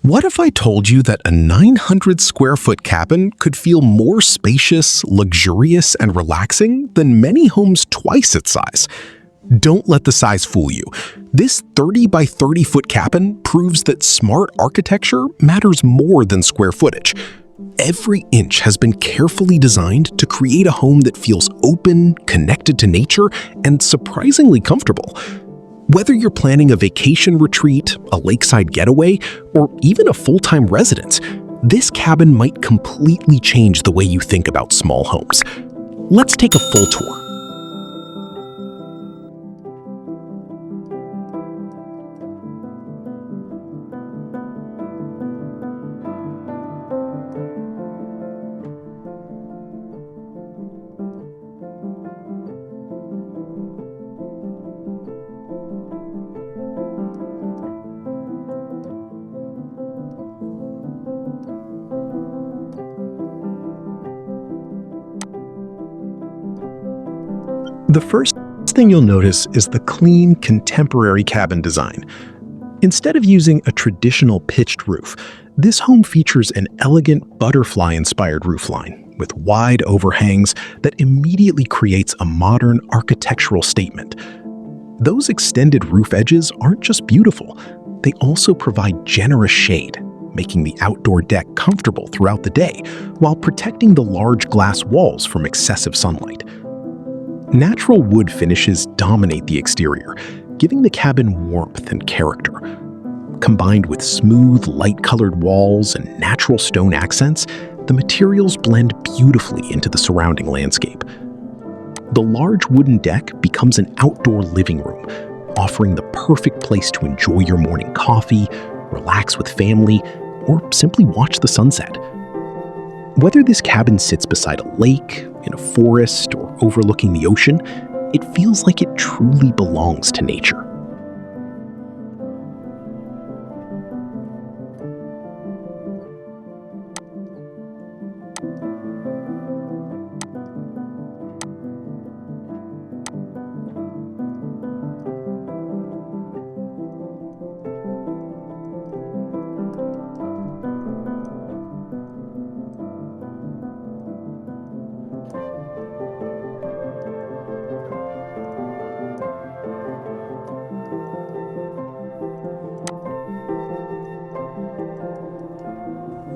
What if I told you that a 900 square foot cabin could feel more spacious, luxurious, and relaxing than many homes twice its size? Don't let the size fool you. This 30 by 30 foot cabin proves that smart architecture matters more than square footage. Every inch has been carefully designed to create a home that feels open, connected to nature, and surprisingly comfortable. Whether you're planning a vacation retreat, a lakeside getaway, or even a full-time residence, this cabin might completely change the way you think about small homes. Let's take a full tour. The first thing you'll notice is the clean, contemporary cabin design. Instead of using a traditional pitched roof, this home features an elegant butterfly-inspired roofline with wide overhangs that immediately creates a modern architectural statement. Those extended roof edges aren't just beautiful, they also provide generous shade, making the outdoor deck comfortable throughout the day while protecting the large glass walls from excessive sunlight. Natural wood finishes dominate the exterior, giving the cabin warmth and character. Combined with smooth, light-colored walls and natural stone accents, the materials blend beautifully into the surrounding landscape. The large wooden deck becomes an outdoor living room, offering the perfect place to enjoy your morning coffee, relax with family, or simply watch the sunset. Whether this cabin sits beside a lake, in a forest, or overlooking the ocean, it feels like it truly belongs to nature.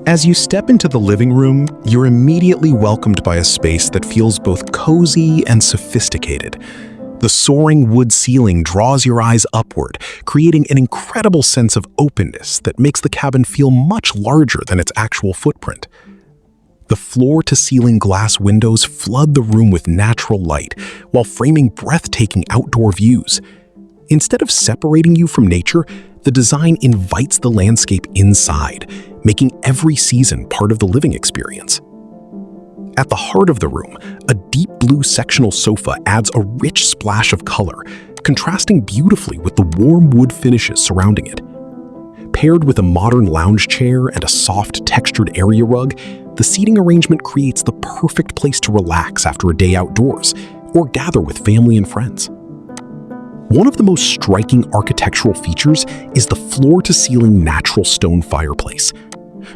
As you step into the living room, you're immediately welcomed by a space that feels both cozy and sophisticated. The soaring wood ceiling draws your eyes upward, creating an incredible sense of openness that makes the cabin feel much larger than its actual footprint. The floor-to-ceiling glass windows flood the room with natural light, while framing breathtaking outdoor views. Instead of separating you from nature, the design invites the landscape inside, making every season part of the living experience. At the heart of the room, a deep blue sectional sofa adds a rich splash of color, contrasting beautifully with the warm wood finishes surrounding it. Paired with a modern lounge chair and a soft, textured area rug, the seating arrangement creates the perfect place to relax after a day outdoors or gather with family and friends. One of the most striking architectural features is the floor-to-ceiling natural stone fireplace.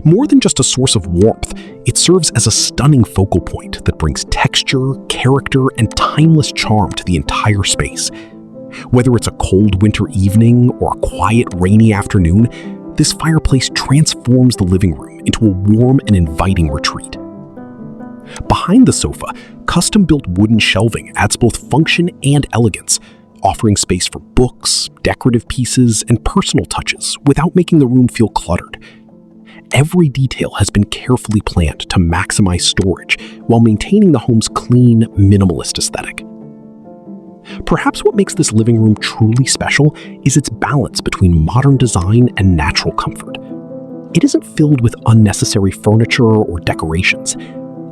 More than just a source of warmth, it serves as a stunning focal point that brings texture, character, and timeless charm to the entire space. Whether it's a cold winter evening or a quiet, rainy afternoon, this fireplace transforms the living room into a warm and inviting retreat. Behind the sofa, custom-built wooden shelving adds both function and elegance, offering space for books, decorative pieces, and personal touches without making the room feel cluttered. Every detail has been carefully planned to maximize storage while maintaining the home's clean, minimalist aesthetic. Perhaps what makes this living room truly special is its balance between modern design and natural comfort. It isn't filled with unnecessary furniture or decorations.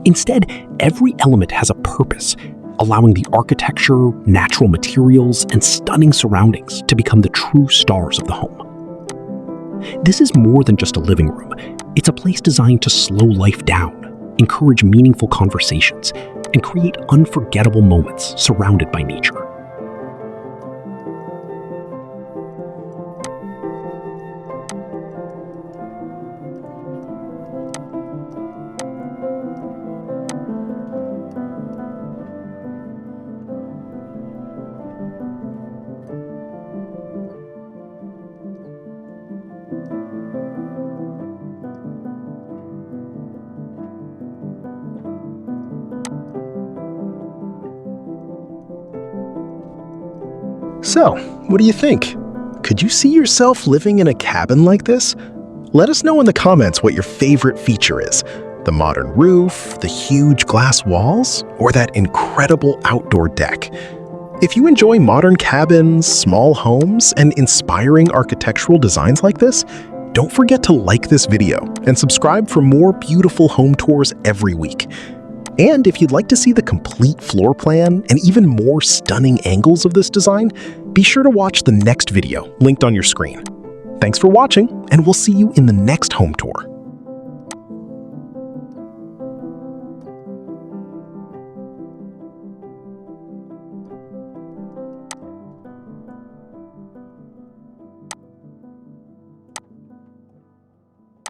Instead, every element has a purpose, allowing the architecture, natural materials, and stunning surroundings to become the true stars of the home. This is more than just a living room. It's a place designed to slow life down, encourage meaningful conversations, and create unforgettable moments surrounded by nature. So, what do you think? Could you see yourself living in a cabin like this? Let us know in the comments what your favorite feature is. The modern roof, the huge glass walls, or that incredible outdoor deck. If you enjoy modern cabins, small homes, and inspiring architectural designs like this, don't forget to like this video and subscribe for more beautiful home tours every week. And if you'd like to see the complete floor plan and even more stunning angles of this design, be sure to watch the next video linked on your screen. Thanks for watching, and we'll see you in the next home tour.